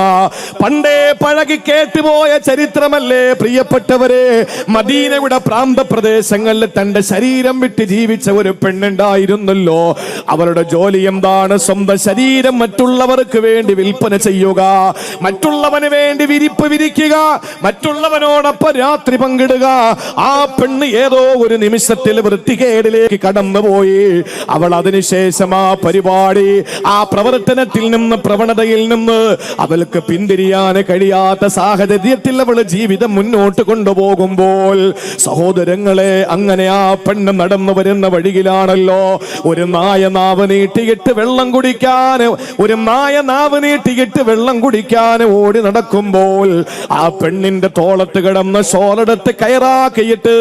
S1: പണ്ടേ പഴകി കേട്ടുപോയ ചരിത്രമല്ലേ പ്രിയപ്പെട്ടവരെ? മദീനയുടെ പ്രാന്തപ്രദേശങ്ങളിൽ തന്റെ ശരീരം വിട്ട് ജീവിച്ച ഒരു പെണ്ണുണ്ടായിരുന്നല്ലോ. അവരുടെ ജോലി എന്താണ്? സ്വന്തം ശരീരം മറ്റുള്ളവർക്ക് വേണ്ടി വിൽപ്പന ചെയ്യുക, മറ്റുള്ളവന് വേണ്ടി വിരിപ്പ് വിരിക്കുക, മറ്റുള്ളവനോടൊപ്പം രാത്രി പങ്കിടുക. ആ പെണ്ണ് ഏതോ ഒരു നിമിഷത്തിൽ വൃത്തികേടിലേക്ക് കടന്നുപോയി. അവൾ അതിനുശേഷം ആ പരിപാടി, ആ പ്രവർത്തനത്തിൽ നിന്ന്, പ്രവണതയിൽ നിന്ന് അവൾക്ക് പിന്തിരിയാൻ കഴിയാത്ത സാഹചര്യത്തിൽ അവൾ ജീവിതം മുന്നോട്ട് കൊണ്ടുപോകുമ്പോൾ സഹോദരങ്ങളെ, അങ്ങനെ ആ പെണ്ണ് നടന്നു വരുന്ന വഴിയിലാണല്ലോ ഒരു നായ നാവ് നീട്ടിയിട്ട് വെള്ളം കുടിക്കാൻ, ഒരു നായ നാവ് നീട്ടിയിട്ട് വെള്ളം കുടിക്കാൻ ഓടി നടക്കുമ്പോൾ ആ പെണ്ണിന്റെ തോളത്ത് കിടന്ന ഷോളെടുത്ത് കയറാക്കിയിട്ട്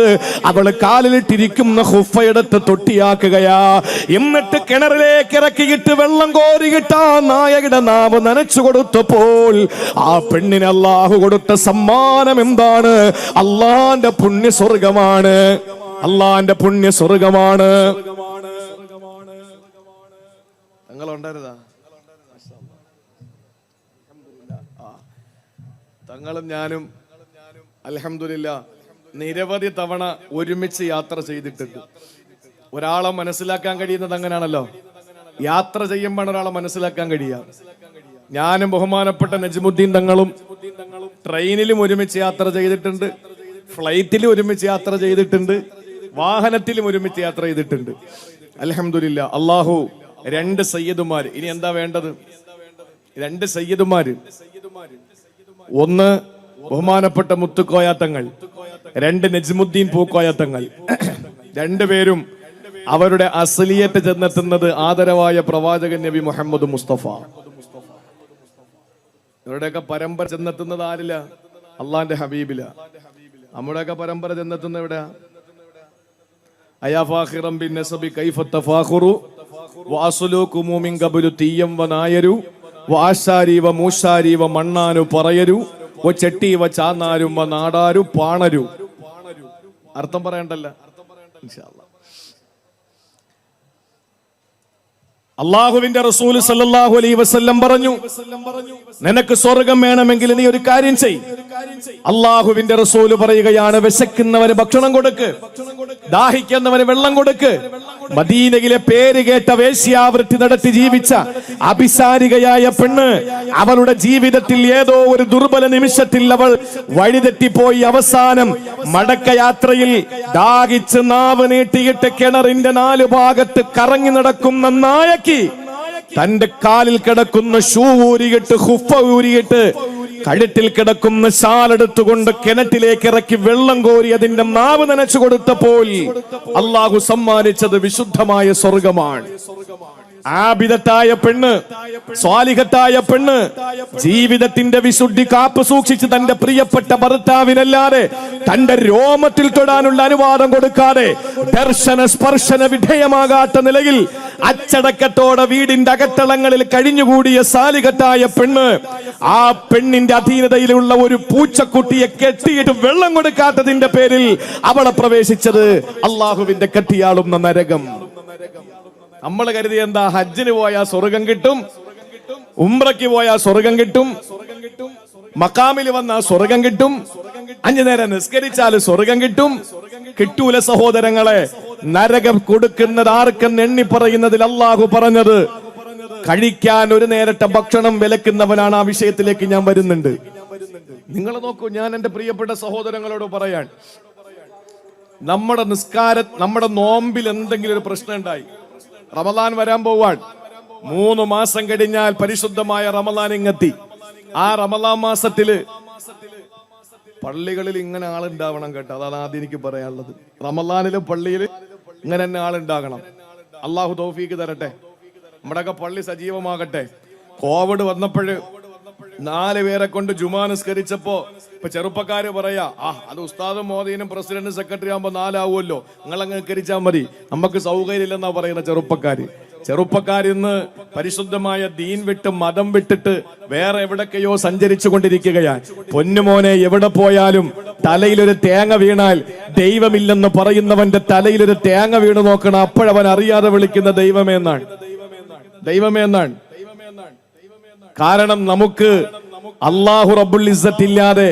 S1: അവൾ കാലിലിട്ടിരിക്കുന്ന ഹുഫയെടുത്ത് തൊട്ടിയാക്കുകയാ. എന്നിട്ട് കിണറിലേക്ക് ഇറക്കിയിട്ട് വെള്ളം കോരിയിട്ട് ആ നായയുടെ നാവ് നനച്ചു കൊടുത്തപ്പോൾ ആ പെണ്ണിന് അല്ലാഹു കൊടുത്ത സമ്മാനം എന്താണ്? അല്ലാഹുവിന്റെ പുണ്യ സ്വർഗമാണ്. അല്ലാഹുവിന്റെ പുണ്യ സ്വർഗമാണ്. തങ്ങളും ഞാനും അൽഹംദുലില്ലാ നിരവധി തവണ ഒരുമിച്ച് യാത്ര ചെയ്തിട്ടുണ്ട്. ഒരാളെ മനസ്സിലാക്കാൻ കഴിയുന്നത് അങ്ങനെയാണല്ലോ, യാത്ര ചെയ്യുമ്പോൾ ഒരാളെ മനസ്സിലാക്കാൻ കഴിയുക. ഞാനും ബഹുമാനപ്പെട്ട നജ്മുദ്ദീൻ തങ്ങളും ട്രെയിനിലും ഒരുമിച്ച് യാത്ര ചെയ്തിട്ടുണ്ട്, ഫ്ലൈറ്റിലും ഒരുമിച്ച് യാത്ര ചെയ്തിട്ടുണ്ട്, വാഹനത്തിലും ഒരുമിച്ച് യാത്ര ചെയ്തിട്ടുണ്ട്. അൽഹംദുലില്ലാ അല്ലാഹു രണ്ട് സയ്യിദുമാര്, ഇനി എന്താ വേണ്ടത്? രണ്ട് സയ്യിദുമാര്, ഒന്ന് ബഹുമാനപ്പെട്ട മുത്തുക്കോയ തങ്ങൾ, രണ്ട് നജ്മുദ്ദീൻ പൂക്കോയ തങ്ങൾ. രണ്ടുപേരും അവരുടെ അസ്ലിയത്ത് ചെന്നെത്തുന്നത് ആദരവായ പ്രവാചകൻ നബി മുഹമ്മദ് മുസ്തഫ. ഇവരുടെയൊക്കെ പരമ്പര ചെന്നെത്തുന്നത് ആരില്ല? അള്ളാന്റെ ഹബീബില. നമ്മുടെയൊക്കെ പരമ്പര ചെന്നെത്തുന്ന എവിടെയാ? അയാ ഫാഖിറം ബിൻ നസബി കൈഫ തഫാഖുറു വഅസ്ലുകുമു മിൻ ഖബ്ലു തീയം വനായരു വആശാരി വമൂശാരി വമണ്ണാനു പറയരു വചട്ടി വചാനാരും വനാടാരു പാണരു. അർത്ഥം പറയണ്ടല്ല ഇൻഷാ അല്ലാഹ്. അള്ളാഹുവിന്റെ റസൂൽ സല്ലല്ലാഹു അലൈഹി വസല്ലം പറഞ്ഞു, നിനക്ക് സ്വർഗം വേണമെങ്കിൽ നീ ഒരു കാര്യം ചെയ്യ്. അള്ളാഹുവിന്റെ റസൂൽ പറയുകയാണ്, വിശക്കുന്നവന് ഭക്ഷണം കൊടുക്ക്, ദാഹിക്കുന്നവന് വെള്ളം കൊടുക്ക്. മദീനയിലെ പേര് കേട്ട വേശ്യാവൃത്തി നടത്തി ജീവിച്ച അഭിസാരികയായ പെണ്ണ്, അവളുടെ ജീവിതത്തിൽ ഏതോ ഒരു ദുർബല നിമിഷത്തിൽ അവൾ വഴിതെറ്റിപ്പോയി. അവസാനം മടക്കയാത്രയിൽ ദാഹിച്ച് നാവ് നീട്ടിയിട്ട് കിണറിന്റെ 4 ഭാഗത്ത് കറങ്ങി നടക്കുന്ന നായക്ക് തന്റെ കാലിൽ കിടക്കുന്ന ഷൂ ഊരിയിട്ട് ഹുഫ ഊരിയിട്ട് കഴുത്തിൽ കിടക്കുന്ന ഷാലെടുത്തുകൊണ്ട് കിണറ്റിലേക്ക് ഇറക്കി വെള്ളം കോരി അതിന്റെ നാവ് നനച്ചു കൊടുത്തപ്പോൾ അള്ളാഹു സമ്മാനിച്ചത് വിശുദ്ധമായ സ്വർഗമാണ്. ആബിദത്തായ പെണ്ണ്, സ്വാലിഹത്തായ പെണ്ണ്, ജീവിതത്തിന്റെ വിശുദ്ധി കാപ്പ് സൂക്ഷിച്ച് തന്റെ പ്രിയപ്പെട്ട ഭർത്താവിനല്ലാതെ തന്റെ രോമത്തിൽ തൊടാനുള്ള അനുവാദം കൊടുക്കാതെ ദർശന സ്പർശന വിധേയമാകാത്ത നിലയിൽ അച്ചടക്കത്തോടെ വീടിന്റെ അകത്തളങ്ങളിൽ കഴിഞ്ഞുകൂടിയ സാലിഹത്തായ പെണ്ണ്, ആ പെണ്ണിന്റെ അധീനതയിലുള്ള ഒരു പൂച്ചക്കുട്ടിയെ കെട്ടിയിട്ട് വെള്ളം കൊടുക്കാത്തതിന്റെ പേരിൽ അവളെ പ്രവേശിച്ചത് അള്ളാഹുവിന്റെ കെട്ടിയാളുന്ന നരകം. നമ്മൾ കരുതി എന്താ, ഹജ്ജിന് പോയാൽ സ്വർഗം കിട്ടും, ഉംറയ്ക്ക് പോയാൽ സ്വർഗം കിട്ടും, മക്കാമിൽ വന്നാൽ സ്വർഗം കിട്ടും, 5 നേരം നിസ്കരിച്ചാൽ സ്വർഗം കിട്ടും. കിട്ടൂല സഹോദരങ്ങളെ. നരകം കൊടുക്കുന്നത് ആർക്കെന്ന് എണ്ണി പറയുന്നതിൽ അള്ളാഹു പറഞ്ഞത്, കഴിക്കാൻ ഒരു നേരത്തെ ഭക്ഷണം വിലക്കുന്നവനാണ്. ആ വിഷയത്തിലേക്ക് ഞാൻ വരുന്നുണ്ട്. നിങ്ങൾ നോക്കൂ, ഞാൻ എന്റെ പ്രിയപ്പെട്ട സഹോദരങ്ങളോട് പറയാൻ, നമ്മുടെ നോമ്പിൽ എന്തെങ്കിലും ഒരു പ്രശ്നം ഉണ്ടായി, റമദാൻ വരാൻ പോവാൻ 3 മാസം കഴിഞ്ഞാൽ പരിശുദ്ധമായ റമദാൻ ഇങ്ങെത്തി. ആ റമദാൻ മാസത്തില് പള്ളികളിൽ ഇങ്ങനെ ആളുണ്ടാവണം കേട്ടോ. അതാണ് ആദ്യം എനിക്ക് പറയാനുള്ളത്. റമദാനില് പള്ളിയിൽ ഇങ്ങനെ തന്നെ ആളുണ്ടാകണം. അള്ളാഹു തൗഫീക്ക് തരട്ടെ, നമ്മുടെയൊക്കെ പള്ളി സജീവമാകട്ടെ. കോവിഡ് വന്നപ്പോഴ് 4 പേരെ കൊണ്ട് ജുമാ നിസ്കരിച്ചപ്പോ ഇപ്പൊ ചെറുപ്പക്കാര് പറയാ, അത് ഉസ്താദും മോദീനും പ്രസിഡന്റ് സെക്രട്ടറി ആകുമ്പോ 4 ആവുമല്ലോ, നിങ്ങളങ്ങ് നിസ്കരിച്ചാൽ മതി, നമുക്ക് സൗകര്യം ഇല്ലെന്നാ പറയുന്ന ചെറുപ്പക്കാരിന്ന് പരിശുദ്ധമായ ദീൻ വിട്ട് മതം വിട്ടിട്ട് വേറെ എവിടൊക്കെയോ സഞ്ചരിച്ചു കൊണ്ടിരിക്കുകയാണ്. പൊന്നുമോനെ, എവിടെ പോയാലും തലയിലൊരു തേങ്ങ വീണാൽ ദൈവമില്ലെന്ന് പറയുന്നവന്റെ തലയിലൊരു തേങ്ങ വീണ് നോക്കണം, അപ്പോഴവൻ അറിയാതെ വിളിക്കുന്ന ദൈവമേ എന്നാണ്. കാരണം നമുക്ക് അല്ലാഹു റബ്ബുൽ ഇസ്സത്ത് ഇല്ലാതെ,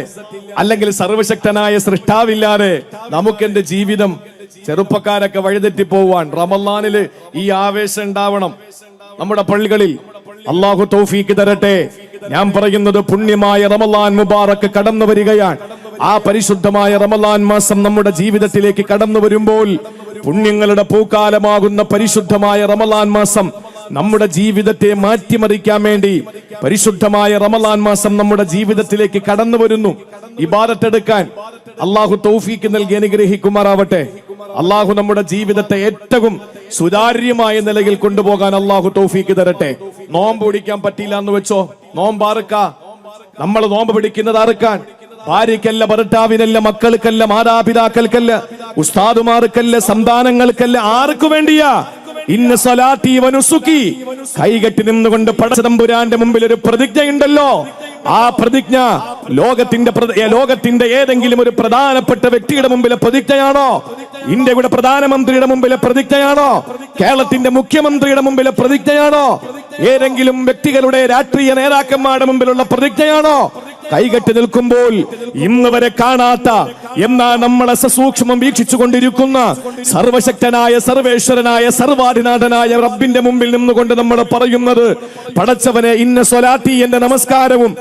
S1: അല്ലെങ്കിൽ സർവശക്തനായ സൃഷ്ടാവില്ലാതെ നമുക്ക് എന്റെ ജീവിതം. ചെറുപ്പക്കാരൊക്കെ വഴിതെറ്റി പോവാൻ റമളാനില് ഈ ആവേശം ഉണ്ടാവണം നമ്മുടെ പള്ളികളിൽ. അല്ലാഹു തൗഫീക്ക് തരട്ടെ. ഞാൻ പറയുന്നത്, പുണ്യമായ റമളാൻ മുബാറക്ക് കടന്നു വരികയാണ്. ആ പരിശുദ്ധമായ റമളാൻ മാസം നമ്മുടെ ജീവിതത്തിലേക്ക് കടന്നു വരുമ്പോൾ, പുണ്യങ്ങളുടെ പൂക്കാലമാകുന്ന പരിശുദ്ധമായ റമളാൻ മാസം നമ്മുടെ ജീവിതത്തെ മാറ്റിമറിക്കാൻ വേണ്ടി പരിശുദ്ധമായ റമളാൻ മാസം നമ്മുടെ ജീവിതത്തിലേക്ക് കടന്നു വരുന്നു. ഇബാദത്തെടുക്കാൻ അള്ളാഹു തൗഫീക്ക് നൽകി അനുഗ്രഹിക്കുമാറാവട്ടെ. അള്ളാഹു നമ്മുടെ ജീവിതത്തെ ഏറ്റവും സുതാര്യമായ നിലയിൽ കൊണ്ടുപോകാൻ അള്ളാഹു തൗഫീക്ക് തരട്ടെ. നോമ്പ് പിടിക്കാൻ പറ്റിയില്ല എന്ന് വെച്ചോ, നോമ്പാർക്ക? നമ്മൾ നോമ്പ് പിടിക്കുന്നത് ആർക്കാൻ? ഭാര്യക്കല്ല, ഭർത്താവിനല്ല, മക്കൾക്കല്ല, മാതാപിതാക്കൾക്കല്ല, ഉസ്താദുമാർക്കല്ല, സന്താനങ്ങൾക്കല്ല. ആർക്കു വേണ്ടിയാ? ഇന്ന സ്വലാത്തി വനുസുക്കി, കൈകെട്ടി നിന്നുകൊണ്ട് പടച്ചതമ്പുരാന്റെ മുമ്പിൽ ഒരു പ്രതിജ്ഞയുണ്ടല്ലോ. ആ പ്രതിജ്ഞ ലോകത്തിന്റെ ഏതെങ്കിലും ഒരു പ്രധാനപ്പെട്ട വ്യക്തിയുടെ മുമ്പിലെ പ്രതിജ്ഞയാണോ? ഇന്ത്യയുടെ പ്രധാനമന്ത്രിയുടെ മുമ്പിലെ പ്രതിജ്ഞയാണോ? കേരളത്തിന്റെ മുഖ്യമന്ത്രിയുടെ മുമ്പിലെ പ്രതിജ്ഞയാണോ? ഏതെങ്കിലും വ്യക്തികളുടെ രാഷ്ട്രീയ നേതാക്കന്മാരുടെ മുമ്പിലുള്ള പ്രതിജ്ഞയാണോ? കൈകെട്ടി നിൽക്കുമ്പോൾ ഇന്ന് വരെ കാണാത്ത, എന്നാൽ നമ്മളെ സസൂക്ഷ്മം വീക്ഷിച്ചു കൊണ്ടിരിക്കുന്ന സർവശക്തനായ, സർവേശ്വരനായ, സർവാധിനാഥനായ റബ്ബിന്റെ മുമ്പിൽ നിന്നുകൊണ്ട് നമ്മൾ പറയുന്നത്, പടച്ചവനെ, ഇന്ന സ്വലാത്തി, എന്റെ നമസ്കാരവും,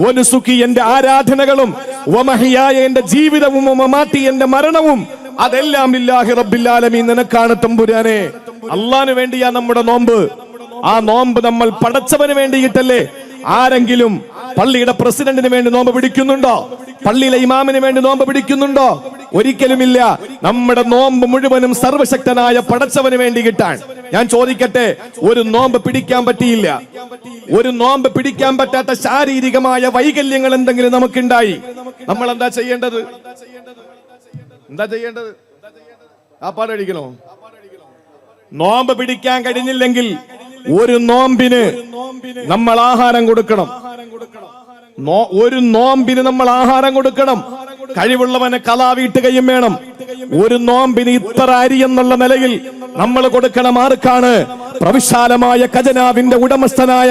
S1: വനുസുക്കി, എന്റെ ആരാധനകളും, വമഹിയായ, എന്റെ ജീവിതവും, വമമാത്തി, എന്റെ മരണവും, അതെല്ലാം ലില്ലാഹി റബ്ബിൽ ആലമീൻ, നിനക്കാണ് തമ്പുരാനെ. അള്ളാഹ്നു വേണ്ടിയാ നമ്മുടെ നോമ്പ്. ആ നോമ്പ് നമ്മൾ പടച്ചവന് വേണ്ടിയിട്ടല്ലേ? ആരെങ്കിലും പള്ളിയുടെ പ്രസിഡന്റിന് വേണ്ടി നോമ്പ് പിടിക്കുന്നുണ്ടോ? പള്ളിയിലെ ഇമാമിന് വേണ്ടി നോമ്പ് പിടിക്കുന്നുണ്ടോ? ഒരിക്കലുമില്ല. നമ്മുടെ നോമ്പ് മുഴുവനും സർവശക്തനായ പടച്ചവന് വേണ്ടി കിട്ടാൻ. ഞാൻ ചോദിക്കട്ടെ, ഒരു നോമ്പ് പിടിക്കാൻ പറ്റിയില്ല, ഒരു നോമ്പ് പിടിക്കാൻ പറ്റാത്ത ശാരീരികമായ വൈകല്യങ്ങൾ എന്തെങ്കിലും നമുക്കുണ്ടായി, നമ്മൾ എന്താ ചെയ്യേണ്ടത്? ആ പാടടിക്കണോ? നോമ്പ് പിടിക്കാൻ കഴിഞ്ഞില്ലെങ്കിൽ ഒരു നോമ്പിന് നമ്മൾ ആഹാരം കൊടുക്കണം. ഒരു നോമ്പിന് നമ്മൾ ആഹാരം കൊടുക്കണം. കഴിവുള്ളവനെ കലാ വീട്ടുകയും വേണം. ഒരു നോമ്പിന് ഇത്ര അരി എന്നുള്ള നിലയിൽ നമ്മൾ കൊടുക്കണം. ആർക്കാണ്? പ്രവിശാലമായ ഖജനാവിന്റെ ഉടമസ്ഥനായ,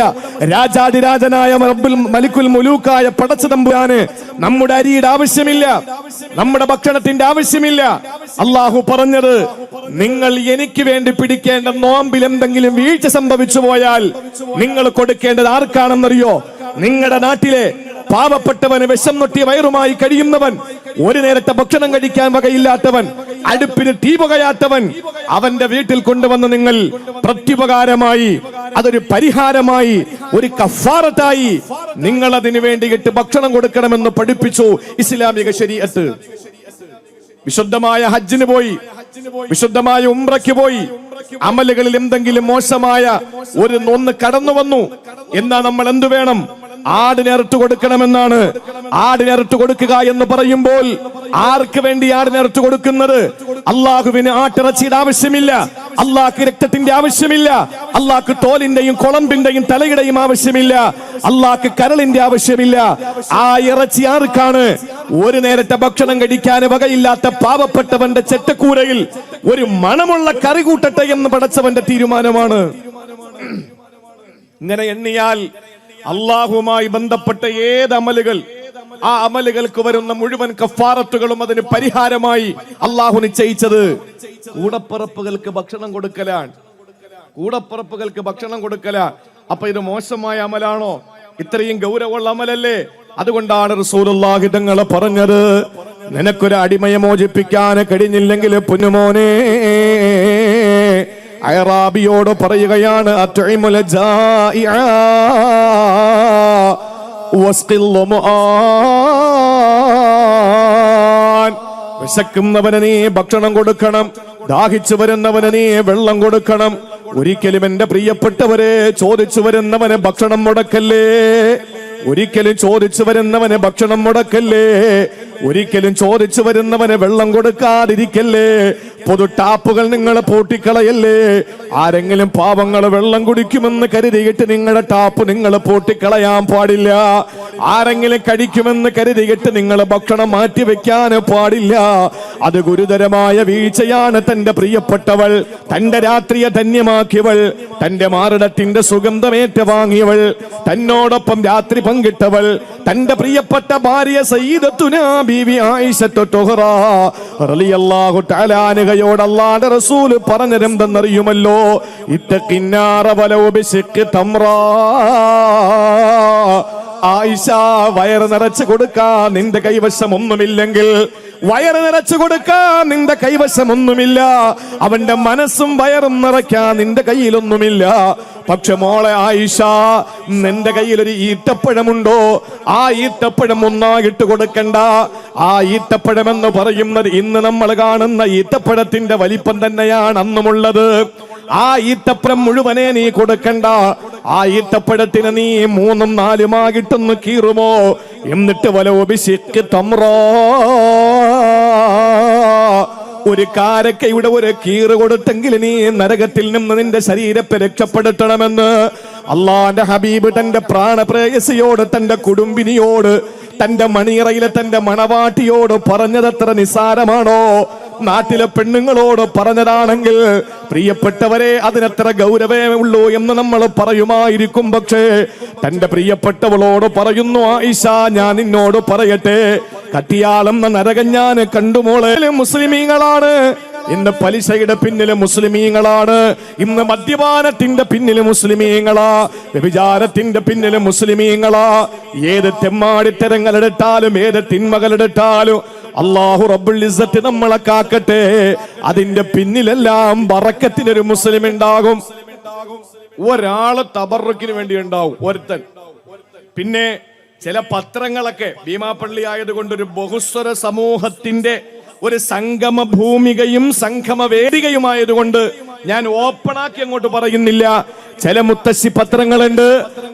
S1: രാജാതിരാജനായ റബ്ബുൽ മലിക്കുൽ മുലൂക്കായ പടച്ചതമ്പുരാന് നമ്മുടെ അരിയുടെ ആവശ്യമില്ല, നമ്മുടെ ഭക്ഷണത്തിന്റെ ആവശ്യമില്ല. അള്ളാഹു പറഞ്ഞത്, നിങ്ങൾ എനിക്ക് വേണ്ടി പിടിക്കേണ്ട നോമ്പിൽ എന്തെങ്കിലും വീഴ്ച സംഭവിച്ചു പോയാൽ നിങ്ങൾ കൊടുക്കേണ്ടത് ആർക്കാണെന്നറിയോ? നിങ്ങളുടെ നാട്ടിലെ പാവപ്പെട്ടവന്, വിഷം നൊട്ടിയ വയറുമായി കഴിയുന്നവൻ, ഒരു നേരത്തെ ഭക്ഷണം കഴിക്കാൻ വകയില്ലാത്തവൻ, അടുപ്പിന് തീ പുകയാത്തവൻ, അവന്റെ വീട്ടിൽ കൊണ്ടുവന്ന് നിങ്ങൾ പ്രത്യുപകാരമായി, അതൊരു പരിഹാരമായി, ഒരു കഫാറത്തായി നിങ്ങൾ അതിനു വേണ്ടിയിട്ട് ഭക്ഷണം കൊടുക്കണമെന്ന് പഠിപ്പിച്ചു ഇസ്ലാമിക ശരീഅത്ത്. വിശുദ്ധമായ ഹജ്ജിന് പോയി, വിശുദ്ധമായ ഉംറയ്ക്ക് പോയി, അമലുകളിൽ എന്തെങ്കിലും മോശമായ ഒന്ന് കടന്നു വന്നു എന്നാ നമ്മൾ എന്തു വേണം? ആടിനറുത്ത് കൊടുക്കണമെന്നാണ്. ആടിനറുത്ത് കൊടുക്കുക എന്ന് പറയുമ്പോൾ ആർക്ക് വേണ്ടി ആടിനറുത്ത് കൊടുക്കുന്നത്? അള്ളാഹുവിന് ആട്ടിറച്ചിയുടെ ആവശ്യമില്ല, അള്ളാഹ്ക്ക് രക്തത്തിന്റെ ആവശ്യമില്ല, അള്ളാഹ്ക്ക് തോലിന്റെയും കുളമ്പിന്റെയും തലയുടെയും ആവശ്യമില്ല, അള്ളാഹ്ക്ക് കരളിന്റെ ആവശ്യമില്ല. ആ ഇറച്ചി ആർക്കാണ്? ഒരു നേരത്തെ ഭക്ഷണം കഴിക്കാൻ വകയില്ലാത്ത പാവപ്പെട്ടവന്റെ ചെറ്റക്കൂരയിൽ ഒരു മണമുള്ള കറി കൂട്ടട്ടെ എന്ന് പടച്ചവന്റെ തീരുമാനമാണ്. ഇങ്ങനെ എണ്ണിയാൽ അള്ളാഹുമായി ബന്ധപ്പെട്ട ഏത് അമലുകൾ, ആ അമലുകൾക്ക് വരുന്ന മുഴുവൻ കഫാറത്തുകളും അതിന് പരിഹാരമായി അള്ളാഹു നിശ്ചയിച്ചത് കൂടപ്പിറപ്പുകൾക്ക് ഭക്ഷണം കൊടുക്കലാണ്. കൂടപ്പിറപ്പുകൾക്ക് ഭക്ഷണം കൊടുക്കലാ. അപ്പൊ ഇത് മോശമായ അമലാണോ? ഇത്രയും ഗൗരവമുള്ള അമലല്ലേ? അതുകൊണ്ടാണ് റസൂലുള്ളാഹി തങ്ങളെ പറഞ്ഞത്, നിനക്കൊരു അടിമയെ മോചിപ്പിക്കാൻ കഴിഞ്ഞില്ലെങ്കിൽ പൊന്നുമോനെ, അയറാബിയോട് പറയുകയാണ്, അത്ഇമുൽ ജാഇഅ വസ്ഖിൽ ളുമുആൻ, വിശക്കുന്നവന് നീ ഭക്ഷണം കൊടുക്കണം, ദാഹിച്ചു വരുന്നവന് നീ വെള്ളം കൊടുക്കണം. ഒരിക്കലും എന്റെ പ്രിയപ്പെട്ടവരെ, ചോദിച്ചു വരുന്നവന് ഭക്ഷണം മുടക്കല്ലേ, ഒരിക്കലും ചോദിച്ചു വരുന്നവന് ഭക്ഷണം മുടക്കല്ലേ, ഒരിക്കലും ചോദിച്ചു വരുന്നവന് വെള്ളം കൊടുക്കാതിരിക്കല്ലേ. പൊതു ടാപ്പുകൾ നിങ്ങൾ പൂട്ടിക്കളയല്ലേ. ആരെങ്കിലും പാവങ്ങൾ വെള്ളം കുടിക്കുമെന്ന് കരുതിയിട്ട് നിങ്ങളുടെ ടാപ്പ് നിങ്ങൾ പൂട്ടിക്കളയാൻ പാടില്ല. ആരെങ്കിലും കഴിക്കുമെന്ന് കരുതിയിട്ട് നിങ്ങൾ ഭക്ഷണം മാറ്റിവെക്കാൻ പാടില്ല. അത് ഗുരുതരമായ വീഴ്ചയാണ്. തന്റെ പ്രിയപ്പെട്ടവൾ, തന്റെ രാത്രിയെ ധന്യമാക്കിയവൾ, തന്റെ മാറിടത്തിന്റെ സുഗന്ധമേറ്റ് വാങ്ങിയവൾ, തന്നോടൊപ്പം രാത്രി പങ്കിട്ടവൾ, തന്റെ പ്രിയപ്പെട്ട ഭാര്യ സയ്യിദത്തുനാ ബീവി ആയിഷത്തു തുഹ്റ റളിയല്ലാഹു തആല അൻഹയോട് അല്ലാഹുവിന്റെ റസൂൽ പറഞ്ഞതെന്തെന്നറിയുമല്ലോ? ഇത്തഖിന്നാറ വലൗ ബിശിഖ് തംറാ. ആയിഷ, വയറ് നിറച്ചു കൊടുക്കാൻ നിന്റെ കൈവശം ഒന്നുമില്ലെങ്കിൽ, വയറ് നിറച്ചു കൊടുക്കാൻ നിന്റെ കൈവശം ഒന്നുമില്ല, അവന്റെ മനസ്സും വയറും നിറയ്ക്കാൻ നിന്റെ കയ്യിലൊന്നുമില്ല. പക്ഷെ മോളെ ആയിഷ, നിന്റെ കയ്യിൽ ഒരു ഈത്തപ്പഴമുണ്ടോ? ആ ഈത്തപ്പഴം ഒന്നായിട്ട് കൊടുക്കണ്ട. ആ ഈത്തപ്പഴം എന്ന് പറയുന്നത് ഇന്ന് നമ്മൾ കാണുന്ന ഈത്തപ്പഴത്തിന്റെ വലിപ്പം തന്നെയാണ് അന്നുമുള്ളത്. ആ ഈത്തപ്പഴം മുഴുവനെ നീ കൊടുക്കണ്ട. ആ ഈത്തപ്പഴത്തിന് നീ 3ഉം 4ഉമായിട്ടൊന്ന് കീറുമോ? എന്നിട്ട് വലോബിശിക്ക് തമ്രോ, ഒരു കാരക്കയുടെ ഒരു കീറ് കൊടുത്തെങ്കിൽ നീ നരകത്തിൽ നിന്ന് നിന്റെ ശരീരത്തെ രക്ഷപ്പെടുത്തണമെന്ന് അള്ളാന്റെ ഹബീബ് തന്റെ പ്രാണപ്രേയസിയോട്, തന്റെ കുടുംബിനിയോട്, തന്റെ മണിയറയിലെ തന്റെ മണവാട്ടിയോട് പറഞ്ഞതത്ര നിസാരമാണോ? നാട്ടിലെ പെണ്ണുങ്ങളോട് പറഞ്ഞതാണെങ്കിൽ പ്രിയപ്പെട്ടവരെ അതിനെത്ര ഗൗരവമേ ഉള്ളൂ എന്ന് നമ്മൾ പറയുമായിരിക്കും. പക്ഷേ തന്റെ പ്രിയപ്പെട്ടവളോട് പറയുന്നു, ആയിഷ ഞാൻ നിന്നോട് പറയട്ടെ, കട്ടിയാളെന്ന നരകം ഞാൻ കണ്ടുമോളെ. മുസ്ലിമീങ്ങളാണ് ഇന്ന് പലിശയുടെ പിന്നില് മുസ്ലിമീങ്ങളാണ്, ഇന്ന് മദ്യപാനത്തിന്റെ പിന്നില് മുസ്ലിമീങ്ങളാ, വ്യഭിചാരത്തിന്റെ പിന്നില് മുസ്ലിമീങ്ങളാ. ഏത് തെമ്മാടിത്തരങ്ങളെടുത്താലും ഏത് തിന്മകളെടുത്താലും അല്ലാഹു റബ്ബുൽ ഇസ്സത്ത് നമ്മളെ കാക്കട്ടെ. അതിന്റെ പിന്നിലെല്ലാം ബറക്കത്തിനൊരു മുസ്ലിം ഉണ്ടാകും. ഒരാള് തബറുക്കിന് വേണ്ടി ഉണ്ടാവും, ഒരുത്തൻ. പിന്നെ ചില പത്രങ്ങളൊക്കെ ഭീമാപ്പള്ളി ആയതുകൊണ്ട് ഒരു ബഹുസ്വര സമൂഹത്തിന്റെ ഒരു സംഗമ ഭൂമികയും സംഗമ വേദികയുമായതുകൊണ്ട് ഞാൻ ഓപ്പണാക്കി അങ്ങോട്ട് പറയുന്നില്ല. ചില മുത്തശ്ശി പത്രങ്ങളുണ്ട്.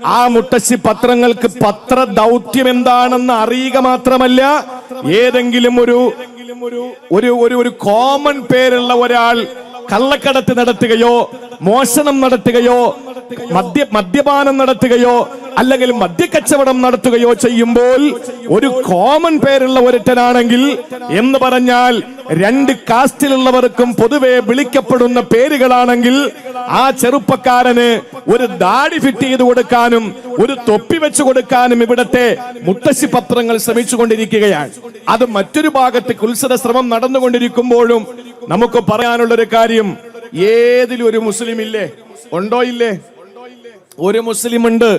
S1: ആ മുത്തശ്ശി പത്രങ്ങൾക്ക് പത്ര ദൗത്യം എന്താണെന്ന് അറിയുക മാത്രമല്ല, ഏതെങ്കിലും ഒരു കോമൺ പേരുള്ള ഒരാൾ കള്ളക്കടത്ത് നടത്തുകയോ മോഷണം നടത്തുകയോ മദ്യപാനം നടത്തുകയോ അല്ലെങ്കിൽ മദ്യക്കച്ചവടം നടത്തുകയോ ചെയ്യുമ്പോൾ ഒരു കോമൺ പേരുള്ള ഒരുത്തനാണെങ്കിൽ എന്ന് പറഞ്ഞാൽ രണ്ട് കാസ്റ്റിലുള്ളവർക്കും പൊതുവെ വിളിക്കപ്പെടുന്ന പേരുകളാണെങ്കിൽ ആ ചെറുപ്പക്കാരന് ഒരു ദാടി ഫിറ്റ് ചെയ്ത് കൊടുക്കാനും ഒരു തൊപ്പി വെച്ചു കൊടുക്കാനും ഇവിടത്തെ മുത്തശ്ശി പത്രങ്ങൾ ശ്രമിച്ചുകൊണ്ടിരിക്കുകയാണ്. അത് മറ്റൊരു ഭാഗത്ത് കുൽസിത ശ്രമം നടന്നുകൊണ്ടിരിക്കുമ്പോഴും നമുക്ക് പറയാനുള്ളൊരു കാര്യം, ഏതിലും ഒരു മുസ്ലിം ഇല്ലേ? ഉണ്ടോ? ഇല്ലേ? ഒരു മുസ്ലിം ഉണ്ട്.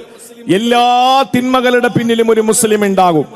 S1: എല്ലാ തിന്മകളുടെ പിന്നിലും ഒരു മുസ്ലിം ഉണ്ടാകും.